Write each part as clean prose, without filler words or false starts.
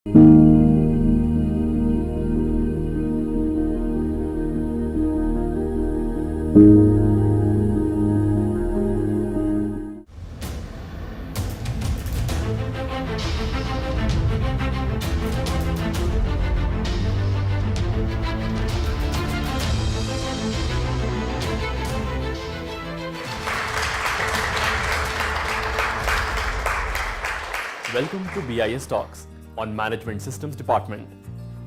Welcome to BIS Talks on Management Systems Department.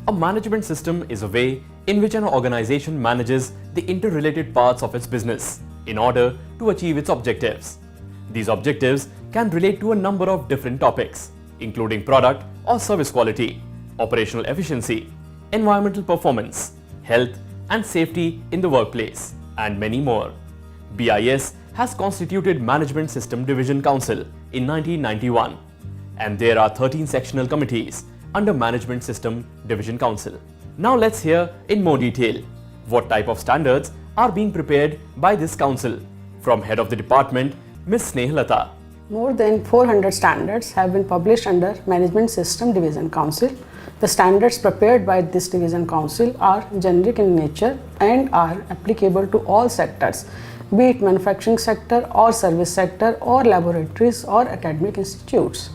A management system is a way in which an organization manages the interrelated parts of its business in order to achieve its objectives. These objectives can relate to a number of different topics, including product or service quality, operational efficiency, environmental performance, health and safety in the workplace, and many more. BIS has constituted Management System Division Council in 1991. And there are 13 sectional committees under Management System Division Council. Now let's hear in more detail what type of standards are being prepared by this council from Head of the Department, Ms. Snehalata. More than 400 standards have been published under Management System Division Council. The standards prepared by this Division Council are generic in nature and are applicable to all sectors, be it manufacturing sector or service sector or laboratories or academic institutes.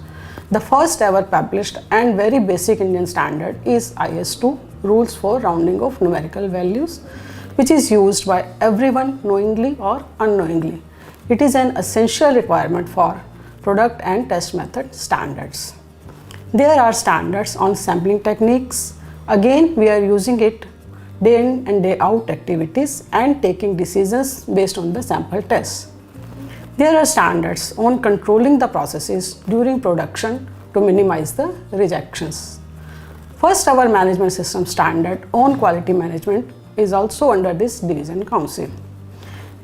The first ever published and very basic Indian standard is IS2, Rules for Rounding of Numerical Values, which is used by everyone knowingly or unknowingly. It is an essential requirement for product and test method standards. There are standards on sampling techniques. Again, we are using it day in and day out activities and taking decisions based on the sample tests. There are standards on controlling the processes during production to minimize the rejections. First, our management system standard on quality management is also under this Division Council.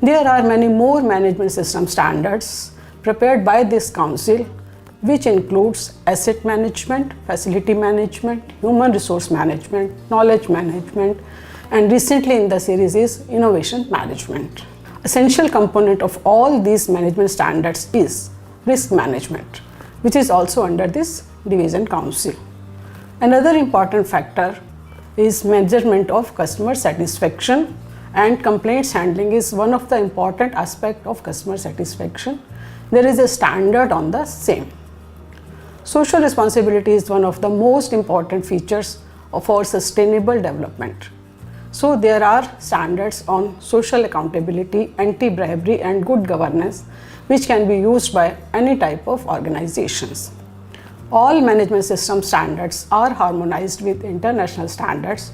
There are many more management system standards prepared by this council, which includes asset management, facility management, human resource management, knowledge management, and recently in the series is innovation management. Essential component of all these management standards is risk management, which is also under this Division Council. Another important factor is measurement of customer satisfaction, and complaints handling is one of the important aspects of customer satisfaction. There is a standard on the same. Social responsibility is one of the most important features of our sustainable development. So there are standards on social accountability, anti-bribery and good governance, which can be used by any type of organizations. All management system standards are harmonized with international standards.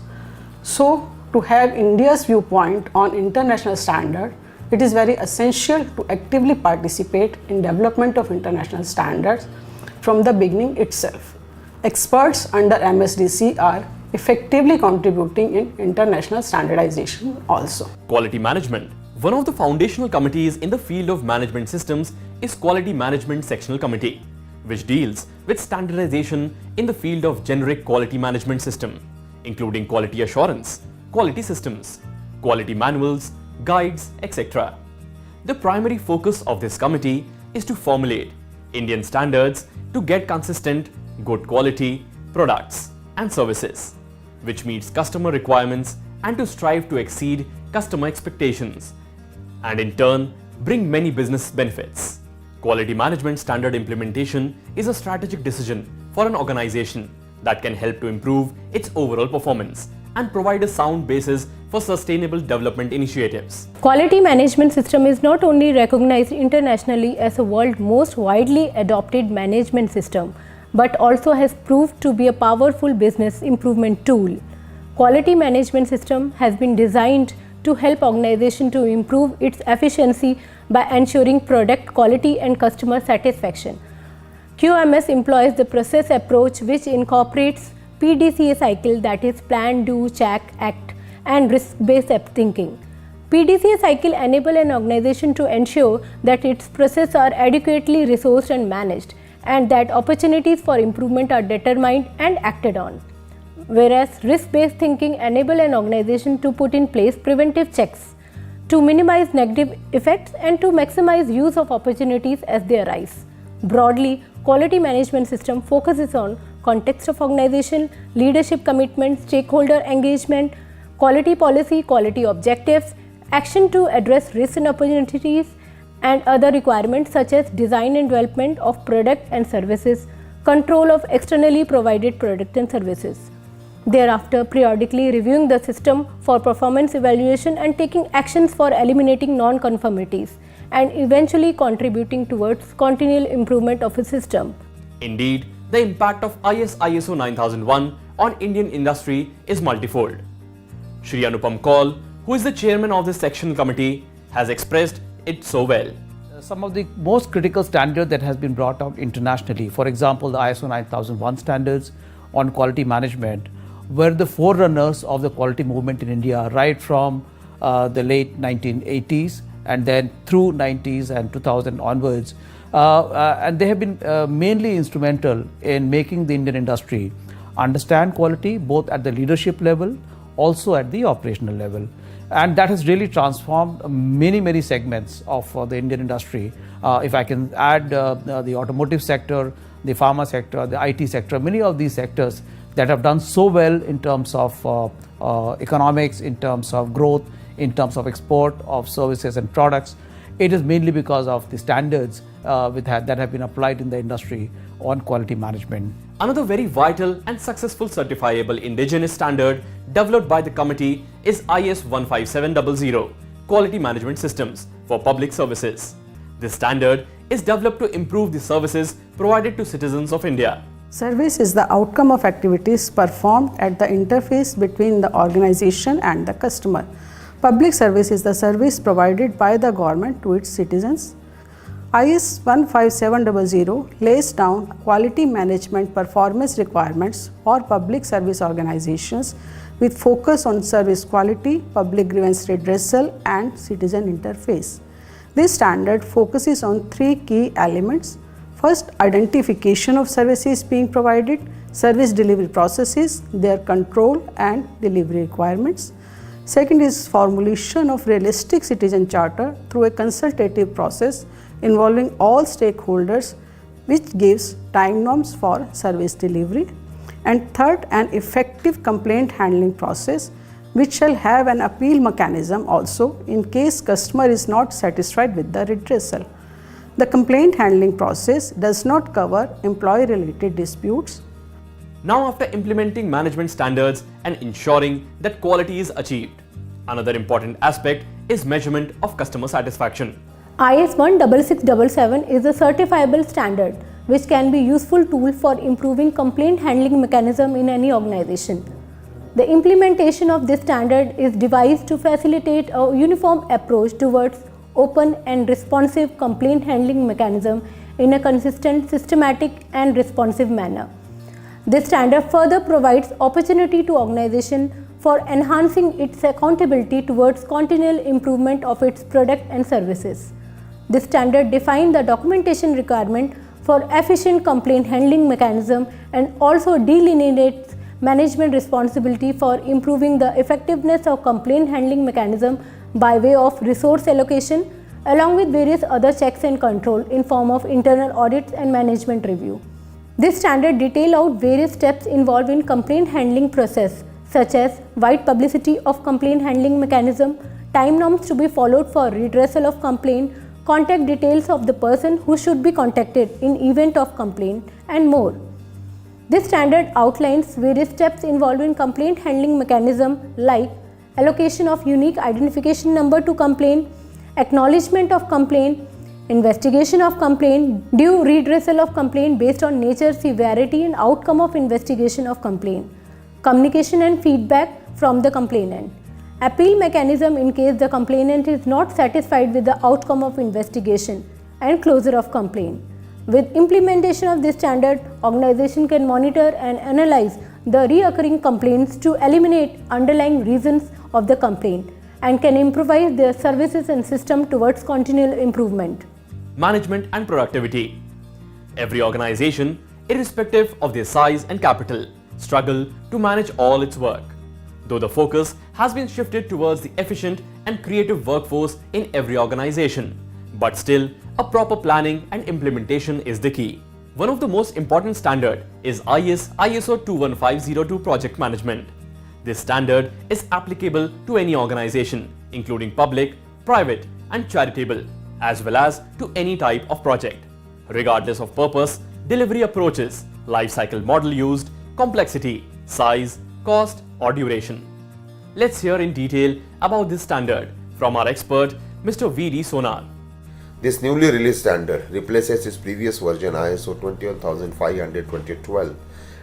So to have India's viewpoint on international standard, it is very essential to actively participate in development of international standards from the beginning itself. Experts under MSDC are effectively contributing in international standardization also. Quality management. One of the foundational committees in the field of management systems is Quality Management Sectional Committee, which deals with standardization in the field of generic quality management system, including quality assurance, quality systems, quality manuals, guides, etc. The primary focus of this committee is to formulate Indian standards to get consistent, good quality products and services, which meets customer requirements, and to strive to exceed customer expectations, and in turn bring many business benefits. Quality management standard implementation is a strategic decision for an organization that can help to improve its overall performance and provide a sound basis for sustainable development initiatives. Quality management system is not only recognized internationally as the world's most widely adopted management system, but also has proved to be a powerful business improvement tool. Quality management system has been designed to help organization to improve its efficiency by ensuring product quality and customer satisfaction. QMS employs the process approach which incorporates PDCA cycle, that is plan, do, check, act, and risk-based thinking. PDCA cycle enable an organization to ensure that its processes are adequately resourced and managed, and that opportunities for improvement are determined and acted on. Whereas risk-based thinking enable an organization to put in place preventive checks to minimize negative effects and to maximize use of opportunities as they arise. Broadly, quality management system focuses on context of organization, leadership commitment, stakeholder engagement, quality policy, quality objectives, action to address risks and opportunities, and other requirements such as design and development of product and services, control of externally provided product and services. Thereafter, periodically reviewing the system for performance evaluation and taking actions for eliminating non-conformities, and eventually contributing towards continual improvement of a system. Indeed, the impact of ISO 9001 on Indian industry is multifold. Shri Anupam Kaul, who is the chairman of this sectional committee, has expressed it so well. Some of the most critical standards that has been brought out internationally, for example, the ISO 9001 standards on quality management, were the forerunners of the quality movement in India right from the late 1980s and then through 90s and 2000 onwards. And they have been mainly instrumental in making the Indian industry understand quality both at the leadership level, also at the operational level. And that has really transformed many segments of the Indian industry. If I can add the automotive sector, the pharma sector, the IT sector, many of these sectors that have done so well in terms of economics, in terms of growth, in terms of export of services and products, it is mainly because of the standards that have been applied in the industry on quality management. Another very vital and successful certifiable indigenous standard developed by the committee is IS 15700, Quality Management Systems for Public Services. This standard is developed to improve the services provided to citizens of India. Service is the outcome of activities performed at the interface between the organization and the customer. Public service is the service provided by the government to its citizens. IS 15700 lays down quality management performance requirements for public service organizations with focus on service quality, public grievance redressal, and citizen interface. This standard focuses on three key elements. First, identification of services being provided, service delivery processes, their control and delivery requirements. Second is formulation of realistic citizen charter through a consultative process involving all stakeholders, which gives time norms for service delivery. And third, an effective complaint handling process, which shall have an appeal mechanism also in case customer is not satisfied with the redressal. The complaint handling process does not cover employee-related disputes. Now, after implementing management standards and ensuring that quality is achieved, another important aspect is measurement of customer satisfaction. IS 16677 is a certifiable standard which can be a useful tool for improving complaint handling mechanism in any organization. The implementation of this standard is devised to facilitate a uniform approach towards open and responsive complaint handling mechanism in a consistent, systematic and responsive manner. This standard further provides opportunity to organization for enhancing its accountability towards continual improvement of its product and services. This standard defines the documentation requirement for efficient complaint handling mechanism and also delineates management responsibility for improving the effectiveness of complaint handling mechanism by way of resource allocation along with various other checks and control in form of internal audits and management review. This standard details out various steps involved in complaint handling process such as wide publicity of complaint handling mechanism, time norms to be followed for redressal of complaint, contact details of the person who should be contacted in event of complaint, and more. This standard outlines various steps involved in complaint handling mechanism like allocation of unique identification number to complaint, acknowledgement of complaint, investigation of complaint, due redressal of complaint based on nature, severity and outcome of investigation of complaint, communication and feedback from the complainant, appeal mechanism in case the complainant is not satisfied with the outcome of investigation, and closure of complaint. With implementation of this standard, organization can monitor and analyze the recurring complaints to eliminate underlying reasons of the complaint and can improvise their services and system towards continual improvement. Management and productivity. Every organization, irrespective of their size and capital, struggle to manage all its work. Though the focus has been shifted towards the efficient and creative workforce in every organization, but still a proper planning and implementation is the key. One of the most important standard is ISO 21502 project management. This standard is applicable to any organization, including public, private and charitable, as well as to any type of project, regardless of purpose, delivery approaches, life cycle model used, complexity, size, cost or duration. Let's hear in detail about this standard from our expert, Mr. V.D. Sonar. This newly released standard replaces its previous version ISO 21500-2012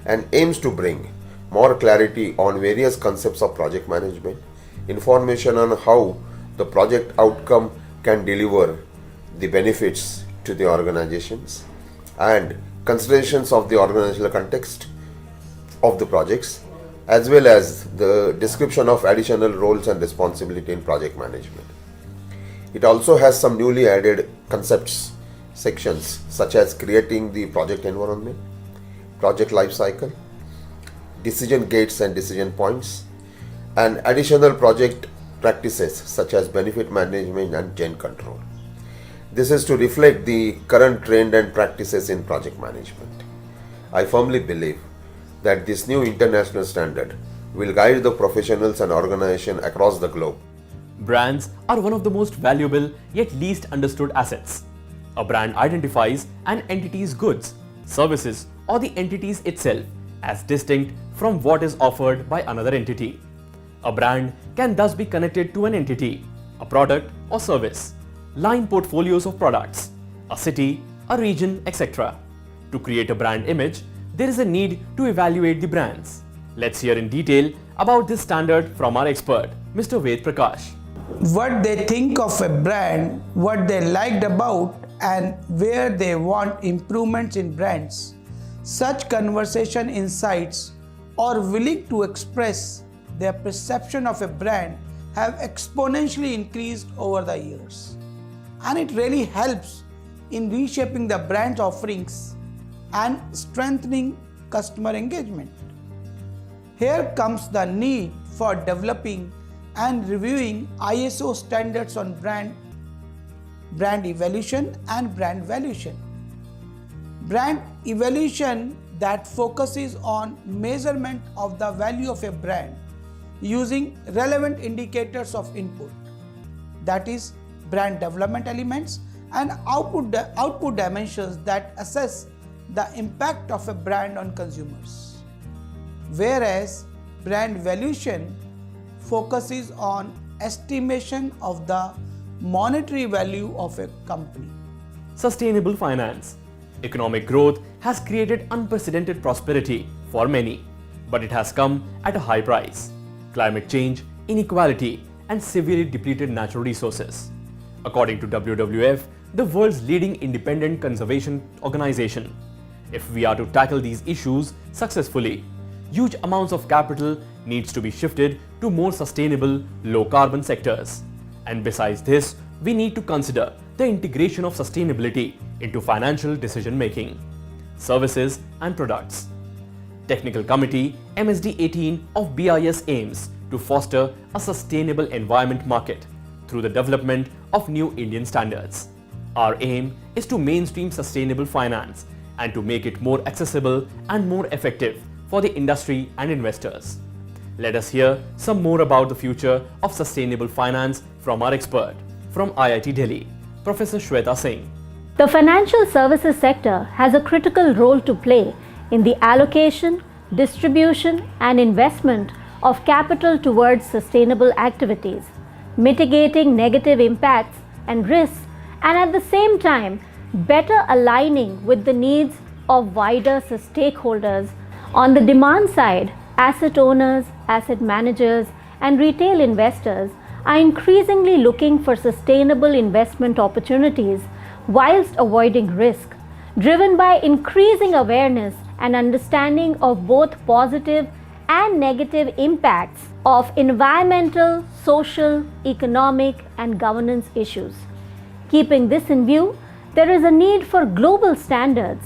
and aims to bring more clarity on various concepts of project management, information on how the project outcome can deliver the benefits to the organizations, and considerations of the organizational context of the projects, as well as the description of additional roles and responsibility in project management. It also has some newly added concepts sections such as creating the project environment, project life cycle, decision gates and decision points, and additional project practices such as benefit management and change control. This is to reflect the current trend and practices in project management. I firmly believe that this new international standard will guide the professionals and organizations across the globe. Brands are one of the most valuable yet least understood assets. A brand identifies an entity's goods, services, or the entity's itself as distinct from what is offered by another entity. A brand can thus be connected to an entity, a product or service, line portfolios of products, a city, a region, etc. To create a brand image, there is a need to evaluate the brands. Let's hear in detail about this standard from our expert, Mr. Ved Prakash. What they think of a brand, what they liked about, and where they want improvements in brands. Such conversation insights or willing to express their perception of a brand have exponentially increased over the years. And it really helps in reshaping the brand offerings and strengthening customer engagement. Here comes the need for developing and reviewing ISO standards on brand evaluation and brand valuation. Brand evaluation that focuses on measurement of the value of a brand using relevant indicators of input, that is brand development elements and output dimensions that assess the impact of a brand on consumers. Whereas brand valuation focuses on estimation of the monetary value of a company. Sustainable finance. Economic growth has created unprecedented prosperity for many, but it has come at a high price. Climate change, inequality, and severely depleted natural resources. According to WWF, the world's leading independent conservation organization, if we are to tackle these issues successfully, huge amounts of capital needs to be shifted to more sustainable, low-carbon sectors. And besides this, we need to consider the integration of sustainability into financial decision-making, services and products. Technical Committee MSD 18 of BIS aims to foster a sustainable environment market through the development of new Indian standards. Our aim is to mainstream sustainable finance and to make it more accessible and more effective for the industry and investors. Let us hear some more about the future of sustainable finance from our expert from IIT Delhi, Professor Shweta Singh. The financial services sector has a critical role to play in the allocation, distribution, and investment of capital towards sustainable activities, mitigating negative impacts and risks, and at the same time, better aligning with the needs of wider stakeholders. On the demand side, asset owners, asset managers, and retail investors are increasingly looking for sustainable investment opportunities whilst avoiding risk, driven by increasing awareness and understanding of both positive and negative impacts of environmental, social, economic, and governance issues. Keeping this in view, there is a need for global standards,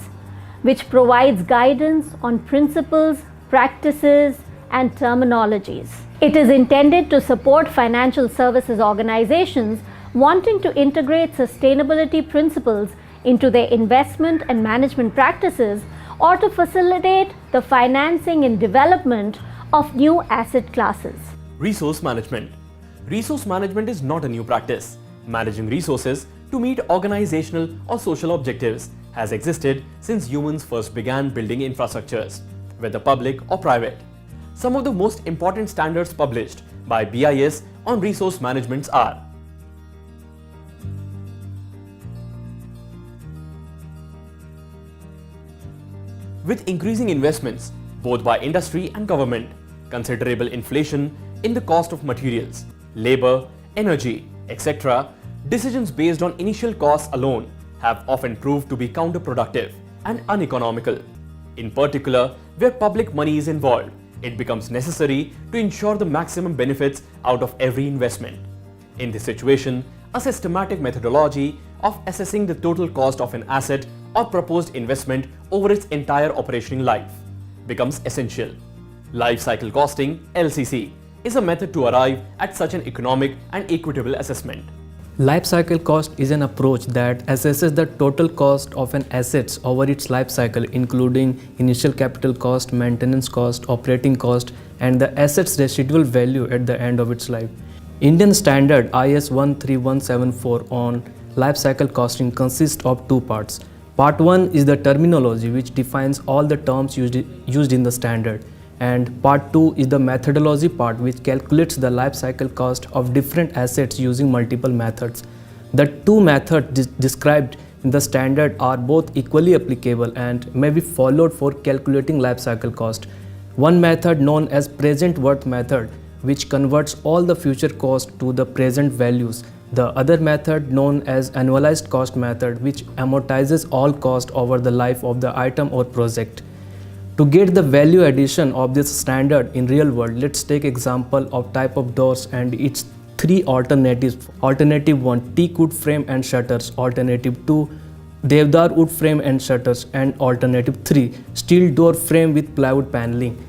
which provides guidance on principles, practices, and terminologies. It is intended to support financial services organizations wanting to integrate sustainability principles into their investment and management practices or to facilitate the financing and development of new asset classes. Resource management. Resource management is not a new practice. Managing resources to meet organizational or social objectives has existed since humans first began building infrastructures, whether public or private. Some of the most important standards published by BIS on resource management are: with increasing investments, both by industry and government, considerable inflation in the cost of materials, labor, energy, etc., decisions based on initial costs alone have often proved to be counterproductive and uneconomical. In particular, where public money is involved, it becomes necessary to ensure the maximum benefits out of every investment. In this situation, a systematic methodology of assessing the total cost of an asset or proposed investment over its entire operational life becomes essential. Life cycle costing (LCC) is a method to arrive at such an economic and equitable assessment. Life cycle cost is an approach that assesses the total cost of an asset over its life cycle, including initial capital cost, maintenance cost, operating cost, and the asset's residual value at the end of its life. Indian standard IS 13174 on life cycle costing consists of two parts. Part 1 is the terminology, which defines all the terms used in the standard, and part 2 is the methodology part, which calculates the life cycle cost of different assets using multiple methods. The two methods described in the standard are both equally applicable and may be followed for calculating life cycle cost. One method, known as present worth method, which converts all the future cost to the present values. The other method, known as annualized cost method, which amortizes all cost over the life of the item or project. To get the value addition of this standard in real world, let's take example of type of doors and its three alternatives. Alternative 1, teak wood frame and shutters. Alternative 2, Devdar wood frame and shutters. And alternative 3, steel door frame with plywood paneling.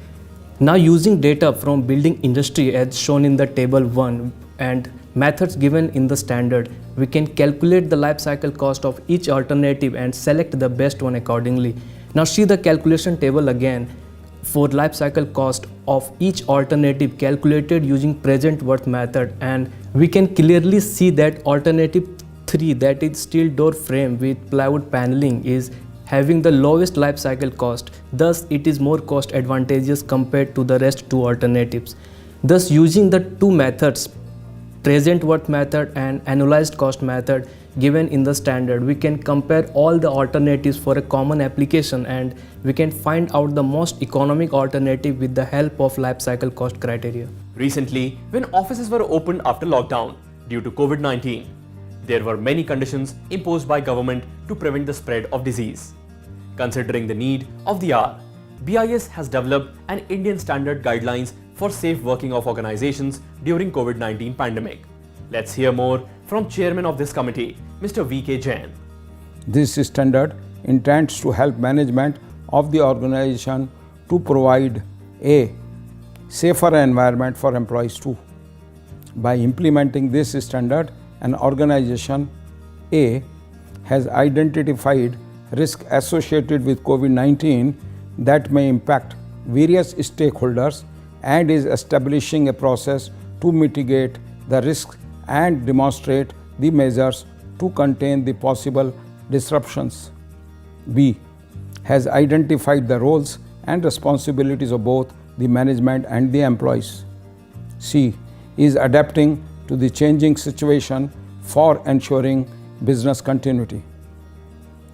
Now, using data from building industry as shown in the table 1 and methods given in the standard, we can calculate the life cycle cost of each alternative and select the best one accordingly. Now see the calculation table again for life cycle cost of each alternative calculated using present worth method, and we can clearly see that alternative 3, that is steel door frame with plywood paneling, is having the lowest life cycle cost. Thus it is more cost advantageous compared to the rest two alternatives. Thus, using the two methods, present worth method and annualized cost method given in the standard, we can compare all the alternatives for a common application, and we can find out the most economic alternative with the help of life cycle cost criteria. Recently, when offices were opened after lockdown due to COVID-19, there were many conditions imposed by government to prevent the spread of disease. Considering the need of the hour, BIS has developed an Indian standard guidelines for safe working of organizations during COVID-19 pandemic. Let's hear more from Chairman of this committee, Mr. V.K. Jain. This standard intends to help management of the organization to provide a safer environment for employees too. By implementing this standard, an organization A has identified risks associated with COVID-19 that may impact various stakeholders and is establishing a process to mitigate the risks and demonstrate the measures to contain the possible disruptions. B has identified the roles and responsibilities of both the management and the employees. C is adapting to the changing situation for ensuring business continuity.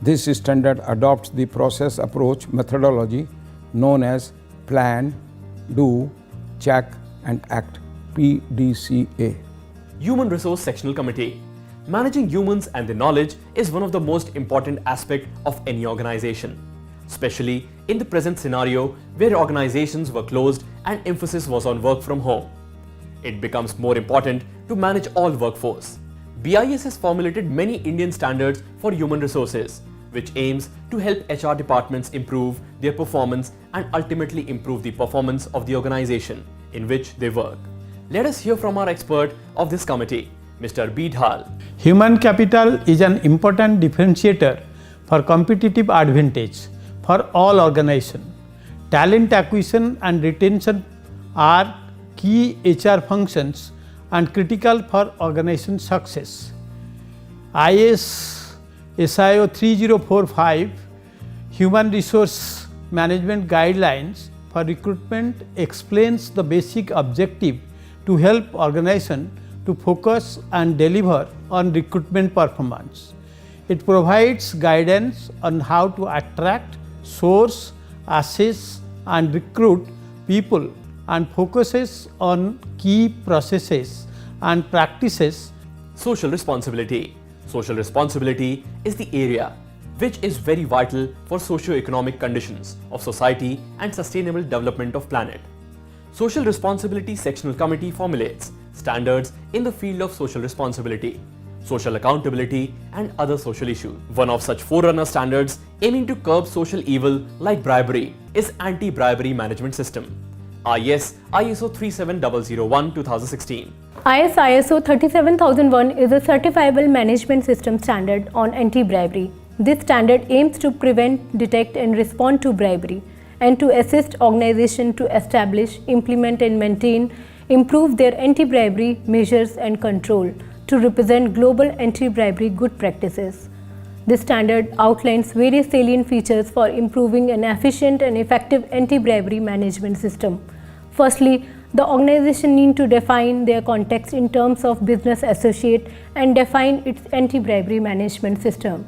This standard adopts the process approach methodology known as plan, do, check and act, PDCA. Human Resource Sectional Committee. Managing humans and their knowledge is one of the most important aspects of any organization, especially in the present scenario where organizations were closed and emphasis was on work from home. It becomes more important to manage all workforce. BIS has formulated many Indian standards for human resources, which aims to help HR departments improve their performance and ultimately improve the performance of the organization in which they work. Let us hear from our expert of this committee, Mr. B. Dhal. Human capital is an important differentiator for competitive advantage for all organizations. Talent acquisition and retention are key HR functions and critical for organization success. IS SIO 3045 Human Resource Management Guidelines for Recruitment explains the basic objective to help organization to focus and deliver on recruitment performance. It provides guidance on how to attract, source, assess and recruit people and focuses on key processes and practices. Social responsibility. Social responsibility is the area which is very vital for socio-economic conditions of society and sustainable development of planet. Social Responsibility Sectional Committee formulates standards in the field of social responsibility, social accountability and other social issues. One of such forerunner standards aiming to curb social evil like bribery is Anti-Bribery Management System, IS ISO 37001-2016. IS ISO 37001 is a certifiable management system standard on anti-bribery. This standard aims to prevent, detect and respond to bribery and to assist organizations to establish, implement and maintain, improve their anti-bribery measures and control to represent global anti-bribery good practices. This standard outlines various salient features for improving an efficient and effective anti-bribery management system. Firstly, the organization needs to define their context in terms of business associate and define its anti-bribery management system.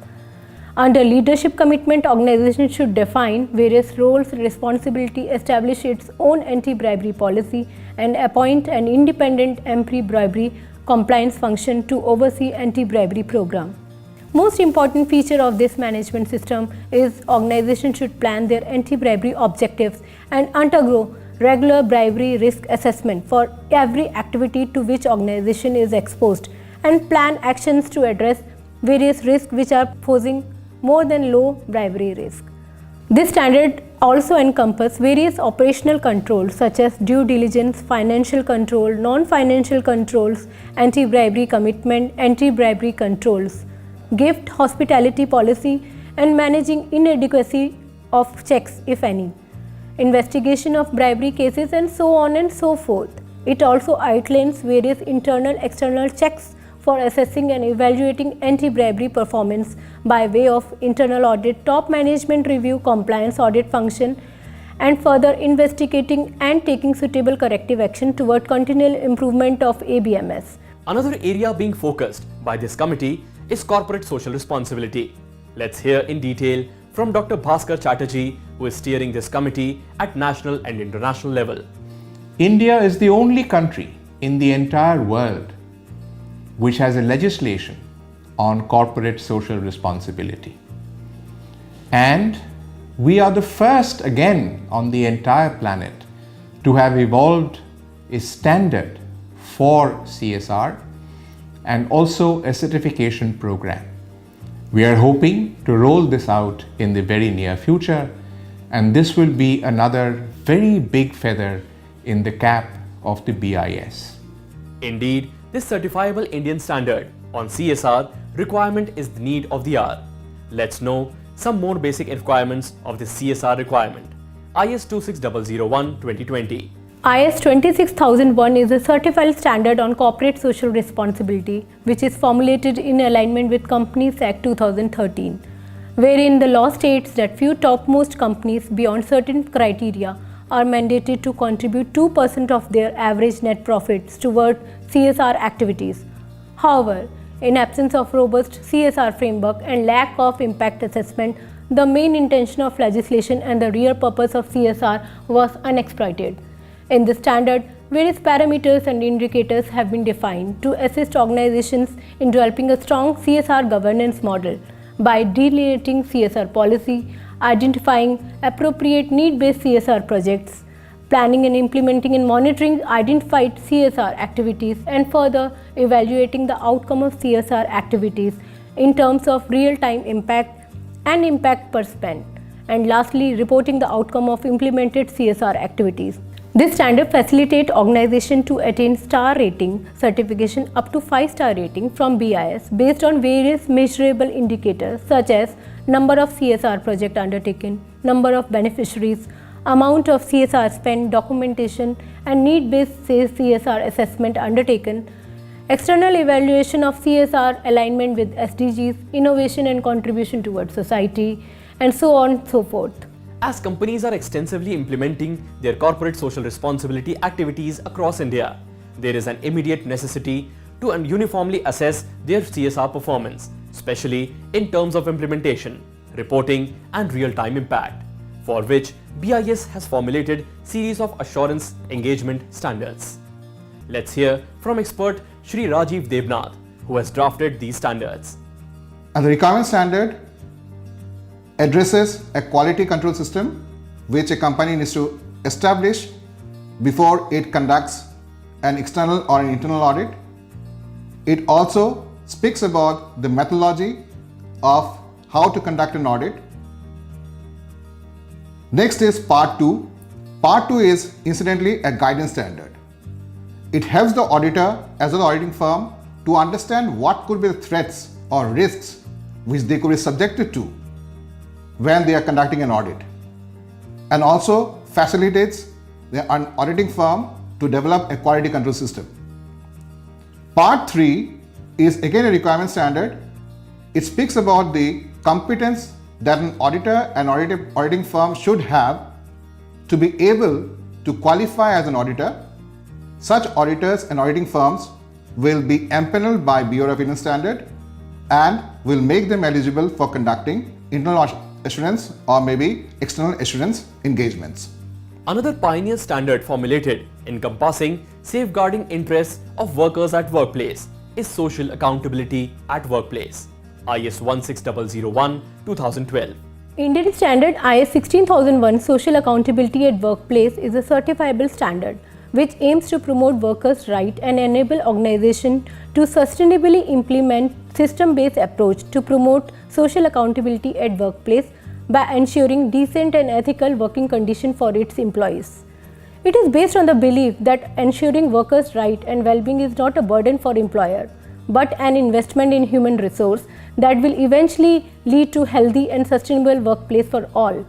Under leadership commitment, organization should define various roles, responsibility, establish its own anti-bribery policy and appoint an independent anti-bribery compliance function to oversee anti-bribery program. Most important feature of this management system is organization should plan their anti-bribery objectives and undergo regular bribery risk assessment for every activity to which organization is exposed and plan actions to address various risks which are posing more than low bribery risk. This standard also encompasses various operational controls such as due diligence, financial control, non-financial controls, anti-bribery commitment, anti-bribery controls, gift hospitality policy and managing inadequacy of checks if any, investigation of bribery cases and so on and so forth. It also outlines various internal external checks for assessing and evaluating anti-bribery performance by way of internal audit, top management review, compliance audit function and further investigating and taking suitable corrective action toward continual improvement of ABMS. Another area being focused by this committee is corporate social responsibility. Let's hear in detail from Dr. Bhaskar Chatterjee, who is steering this committee at national and international level. India is the only country in the entire world which has a legislation on corporate social responsibility. And we are the first again on the entire planet to have evolved a standard for CSR and also a certification program. We are hoping to roll this out in the very near future, and this will be another very big feather in the cap of the BIS. Indeed, this certifiable Indian standard on CSR requirement is the need of the hour. Let's know some more basic requirements of the CSR requirement. IS 26001-2020. IS 26001 is a certified standard on corporate social responsibility which is formulated in alignment with Companies Act 2013, wherein the law states that few topmost companies beyond certain criteria are mandated to contribute 2% of their average net profits toward CSR activities. However, in absence of robust CSR framework and lack of impact assessment, the main intention of legislation and the real purpose of CSR was unexploited. In this standard, various parameters and indicators have been defined to assist organizations in developing a strong CSR governance model by delineating CSR policy, identifying appropriate need-based CSR projects, planning and implementing and monitoring identified CSR activities, and further evaluating the outcome of CSR activities in terms of real-time impact and impact per spend, and lastly, reporting the outcome of implemented CSR activities. This standard facilitates organization to attain star rating certification up to 5-star rating from BIS based on various measurable indicators such as number of CSR project undertaken, number of beneficiaries, amount of CSR spent, documentation and need-based CSR assessment undertaken, external evaluation of CSR alignment with SDGs, innovation and contribution towards society, and so on and so forth. As companies are extensively implementing their corporate social responsibility activities across India, there is an immediate necessity to uniformly assess their CSR performance, especially in terms of implementation, reporting and real-time impact, for which BIS has formulated series of assurance engagement standards. Let's hear from expert Shri Rajiv Devnath, who has drafted these standards. And the requirement standard addresses a quality control system which a company needs to establish before it conducts an external or an internal audit. It also speaks about the methodology of how to conduct an audit. Next is part 2. Part 2 is incidentally a guidance standard. It helps the auditor as an auditing firm to understand what could be the threats or risks which they could be subjected to when they are conducting an audit, and also facilitates the auditing firm to develop a quality control system. Part 3 is again a requirement standard. It speaks about the competence that an auditor and auditing firm should have to be able to qualify as an auditor. Such auditors and auditing firms will be empaneled by Bureau of Indian Standard and will make them eligible for conducting internal assurance or maybe external assurance engagements. Another pioneer standard formulated encompassing safeguarding interests of workers at workplace is social accountability at workplace, IS 16001 2012. Indian standard IS 16001 Social Accountability at Workplace is a certifiable standard which aims to promote workers' rights and enable organizations to sustainably implement system-based approach to promote social accountability at workplace by ensuring decent and ethical working conditions for its employees. It is based on the belief that ensuring workers' rights and well-being is not a burden for employer, but an investment in human resource that will eventually lead to healthy and sustainable workplace for all.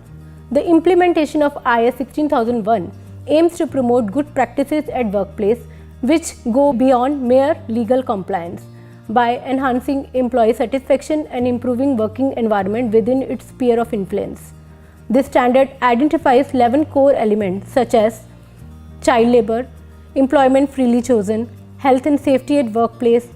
The implementation of IS 16001 aims to promote good practices at workplace which go beyond mere legal compliance by enhancing employee satisfaction and improving working environment within its sphere of influence. This standard identifies 11 core elements such as child labor, employment freely chosen, health and safety at workplace,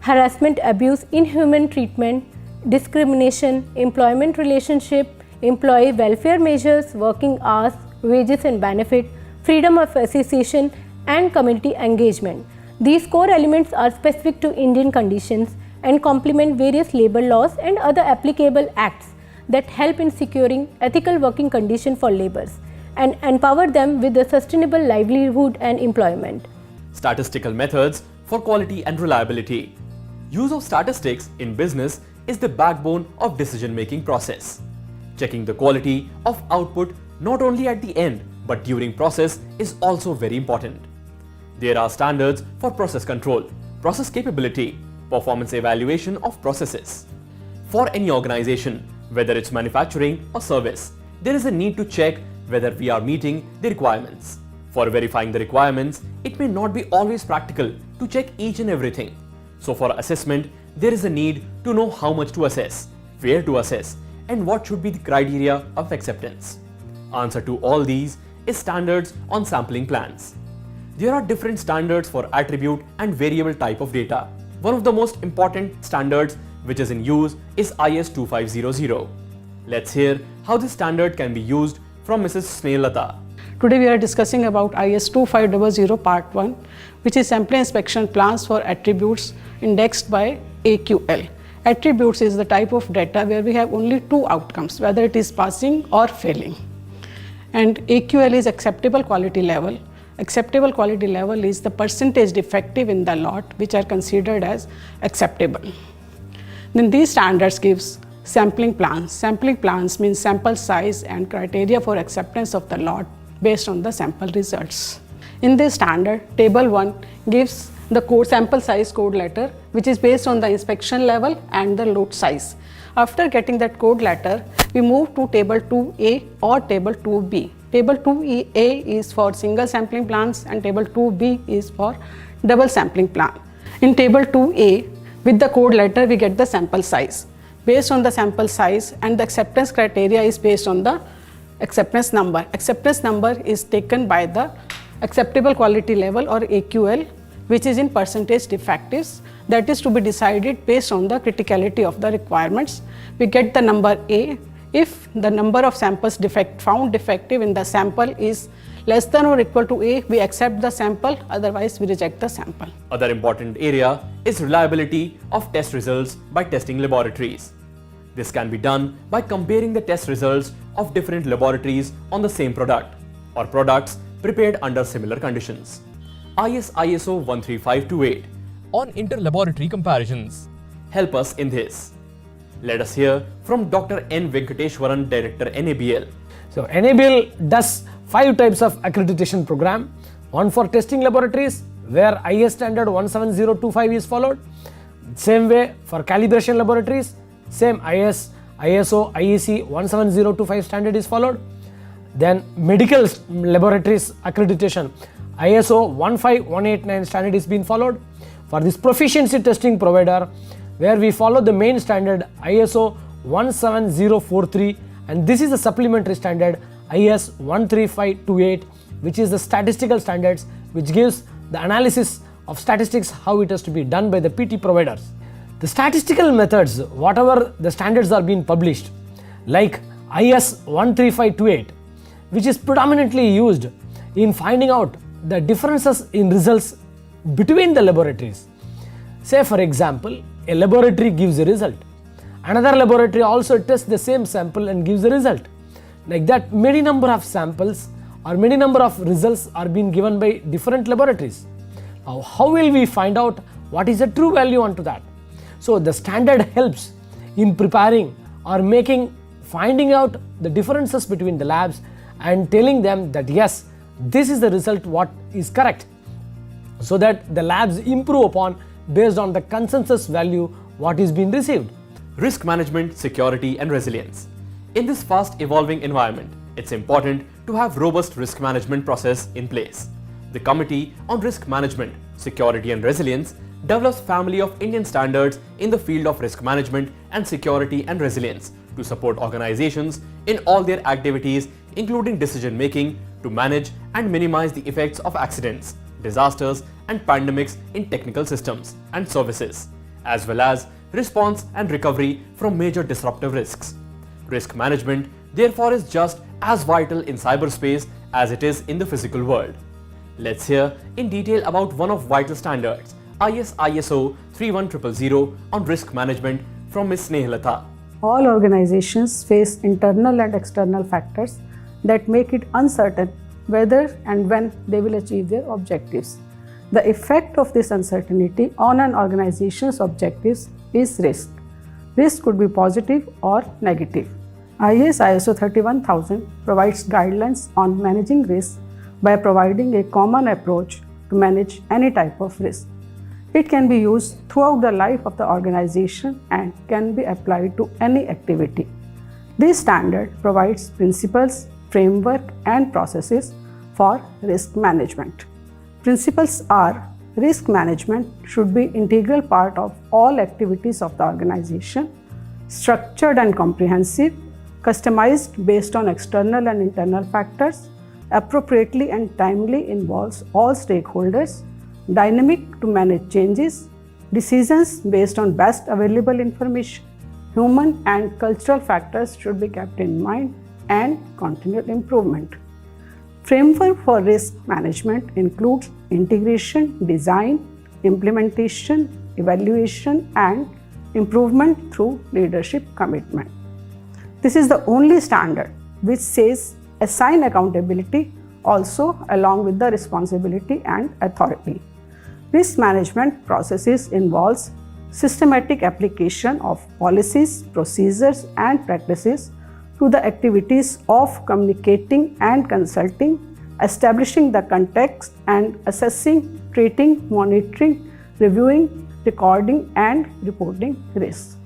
harassment, abuse, inhuman treatment, discrimination, employment relationship, employee welfare measures, working hours, wages and benefit, freedom of association and community engagement. These core elements are specific to Indian conditions and complement various labor laws and other applicable acts that help in securing ethical working conditions for laborers and empower them with a sustainable livelihood and employment. Statistical methods for quality and reliability. Use of statistics in business is the backbone of decision-making process. Checking the quality of output not only at the end but during process is also very important. There are standards for process control, process capability, performance evaluation of processes. For any organization, whether it's manufacturing or service, there is a need to check whether we are meeting the requirements. For verifying the requirements, it may not be always practical to check each and everything. So for assessment, there is a need to know how much to assess, where to assess, and what should be the criteria of acceptance. Answer to all these is standards on sampling plans. There are different standards for attribute and variable type of data. One of the most important standards which is in use is IS 2500. Let's hear how this standard can be used from Mrs. Snehallata. Today we are discussing about IS 2500 Part 1, which is sample inspection plans for attributes indexed by AQL. Attributes is the type of data where we have only two outcomes, whether it is passing or failing. And AQL is acceptable quality level. Acceptable quality level is the percentage defective in the lot which are considered as acceptable. Then these standards gives sampling plans. Sampling plans means sample size and criteria for acceptance of the lot based on the sample results. In this standard, table 1 gives the code sample size code letter, which is based on the inspection level and the load size. After getting that code letter, we move to table 2A or table 2B. Table 2A is for single sampling plans and table 2B is for double sampling plan. In table 2A, with the code letter, we get the sample size. Based on the sample size, and the acceptance criteria is based on the acceptance number. Acceptance number is taken by the acceptable quality level or AQL, which is in percentage defectives, that is to be decided based on the criticality of the requirements. We get the number A if the number of samples found defective in the sample is less than or equal to A, we accept the sample, otherwise we reject the sample. Other important area is reliability of test results by testing laboratories. This can be done by comparing the test results of different laboratories on the same product or products prepared under similar conditions. ISO 13528 on inter-laboratory comparisons help us in this. Let us hear from Dr. N. Venkateshwaran, Director NABL. So NABL does 5 types of accreditation program. One for testing laboratories where IS standard 17025 is followed. Same way for calibration laboratories, same ISO, IEC 17025 standard is followed. Then medical laboratories accreditation, ISO 15189 standard is being followed. For this proficiency testing provider, where we follow the main standard ISO 17043, and this is the supplementary standard IS 13528, which is the statistical standards which gives the analysis of statistics how it has to be done by the PT providers. The statistical methods, whatever the standards are being published, like IS 13528, which is predominantly used in finding out the differences in results between the laboratories. Say for example, a laboratory gives a result. Another laboratory also tests the same sample and gives a result. Like that, many number of samples or many number of results are being given by different laboratories. Now, how will we find out what is the true value onto that? So the standard helps in preparing or finding out the differences between the labs and telling them that yes, this is the result what is correct, so that the labs improve upon based on the consensus value what is being received. Risk management, security and resilience. In this fast evolving environment, it's important to have robust risk management process in place. The Committee on Risk Management, Security and Resilience develops family of Indian standards in the field of risk management and security and resilience to support organizations in all their activities, including decision making, to manage and minimize the effects of accidents, disasters and pandemics in technical systems and services, as well as response and recovery from major disruptive risks. Risk management, therefore, is just as vital in cyberspace as it is in the physical world. Let's hear in detail about one of vital standards, ISO 31000 on risk management from Ms. Snehalata. All organizations face internal and external factors that make it uncertain whether and when they will achieve their objectives. The effect of this uncertainty on an organization's objectives is risk. Risk could be positive or negative. ISO 31000 provides guidelines on managing risk by providing a common approach to manage any type of risk. It can be used throughout the life of the organization and can be applied to any activity. This standard provides principles, framework and processes for risk management. Principles are: risk management should be integral part of all activities of the organization, structured and comprehensive, customized based on external and internal factors, appropriately and timely involves all stakeholders, dynamic to manage changes, decisions based on best available information, human and cultural factors should be kept in mind, and continual improvement. Framework for risk management includes integration, design, implementation, evaluation, and improvement through leadership commitment. This is the only standard which says assign accountability also along with the responsibility and authority. Risk management processes involves systematic application of policies, procedures, and practices to the activities of communicating and consulting establishing the context and assessing, treating, monitoring, reviewing, recording and reporting risks.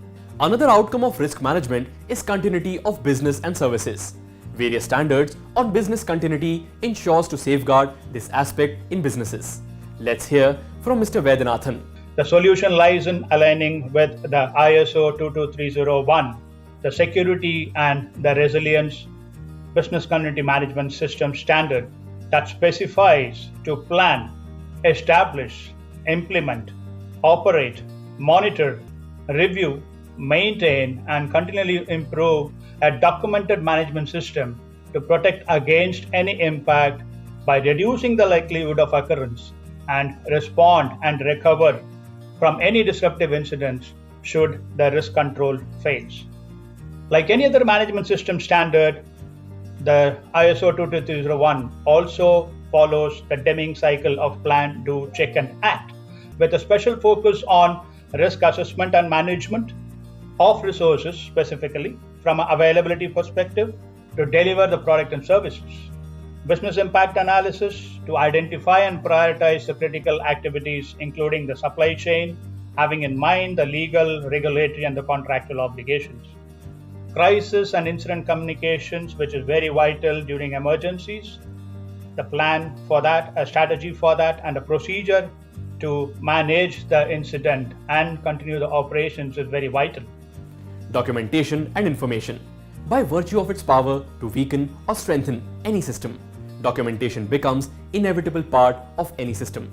Another outcome of risk management is continuity of business and services. Various standards on business continuity ensures to safeguard this aspect in businesses. Let's hear from Mr. Vedyanathan. The solution lies in aligning with the ISO 22301, the security and the resilience business continuity management system standard that specifies to plan, establish, implement, operate, monitor, review, maintain, and continually improve a documented management system to protect against any impact by reducing the likelihood of occurrence and respond and recover from any disruptive incidents should the risk control fails. Like any other management system standard, the ISO 22301 also follows the Deming cycle of plan, do, check and act, with a special focus on risk assessment and management of resources, specifically from an availability perspective to deliver the product and services, business impact analysis to identify and prioritize the critical activities including the supply chain, having in mind the legal, regulatory and the contractual obligations, crisis and incident communications, which is very vital during emergencies, the plan for that, a strategy for that and a procedure to manage the incident and continue the operations is very vital. Documentation and information. By virtue of its power to weaken or strengthen any system, documentation becomes inevitable part of any system.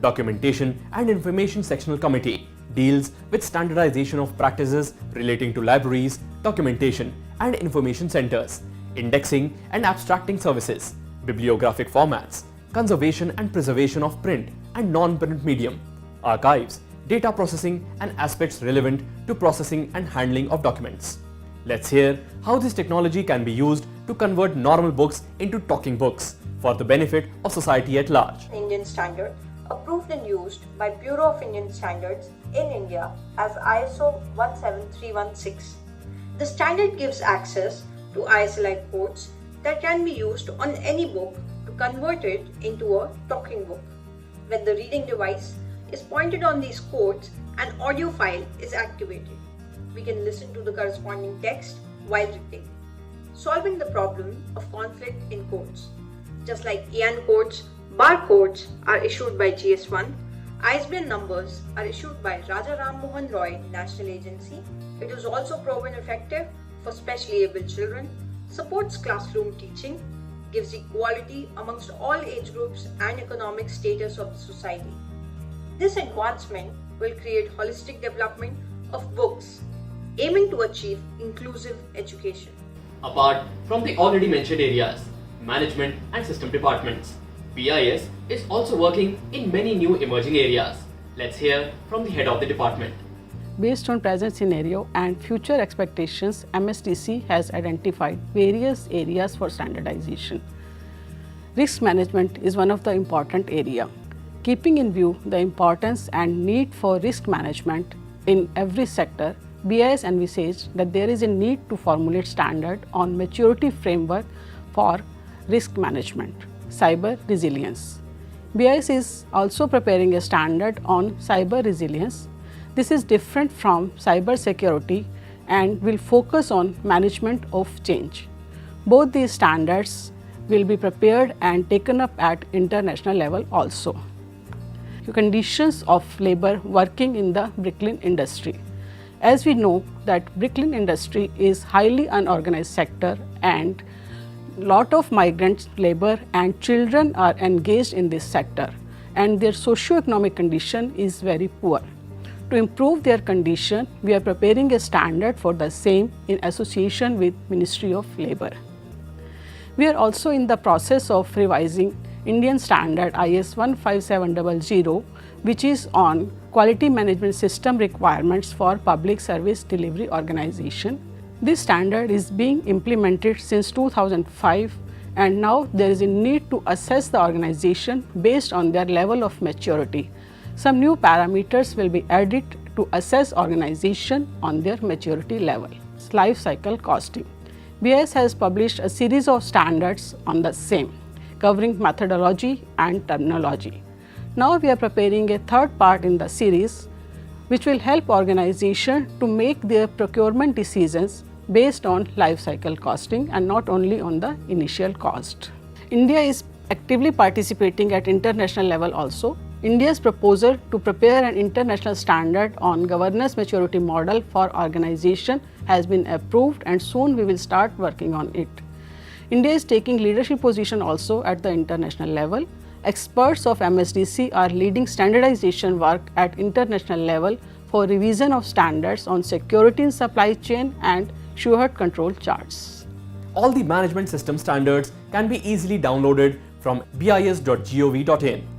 Documentation and Information Sectional Committee deals with standardization of practices relating to libraries, documentation and information centers, indexing and abstracting services, bibliographic formats, conservation and preservation of print and non-print medium, archives, data processing and aspects relevant to processing and handling of documents. Let's hear how this technology can be used to convert normal books into talking books for the benefit of society at large. Indian standard approved and used by Bureau of Indian Standards in India as ISO 17316. The standard gives access to ISLI codes that can be used on any book to convert it into a talking book. When the reading device is pointed on these codes, an audio file is activated. We can listen to the corresponding text while reading, solving the problem of conflict in codes. Just like EAN codes, bar codes are issued by GS1, ISBN numbers are issued by Raja Ram Mohan Roy National Agency. It is also proven effective for specially able children, supports classroom teaching, gives equality amongst all age groups and economic status of the society. This advancement will create holistic development of books, aiming to achieve inclusive education. Apart from the already mentioned areas, management and system departments, BIS is also working in many new emerging areas. Let's hear from the head of the department. Based on present scenario and future expectations, MSDC has identified various areas for standardization. Risk management is one of the important area. Keeping in view the importance and need for risk management in every sector, BIS envisaged that there is a need to formulate standard on maturity framework for risk management, cyber resilience. BIS is also preparing a standard on cyber resilience. This is different from cyber security and will focus on management of change. Both these standards will be prepared and taken up at international level also. Conditions of labor working in the bricklayer industry. As we know that bricklayer industry is highly unorganized sector and lot of migrant labor and children are engaged in this sector and their socio-economic condition is very poor. To improve their condition, we are preparing a standard for the same in association with Ministry of Labor. We are also in the process of revising Indian standard IS 15700, which is on quality management system requirements for public service delivery organization. This standard is being implemented since 2005 and now there is a need to assess the organization based on their level of maturity. Some new parameters will be added to assess organization on their maturity level. Life cycle costing. BIS has published a series of standards on the same. covering methodology and terminology. Now we are preparing a third part in the series which will help organizations to make their procurement decisions based on life cycle costing and not only on the initial cost. India is actively participating at international level also. India's proposal to prepare an international standard on governance maturity model for organization has been approved and soon we will start working on it. India is taking leadership position also at the international level. Experts of MSDC are leading standardization work at international level for revision of standards on security in supply chain and Shuhart control charts. All the management system standards can be easily downloaded from bis.gov.in.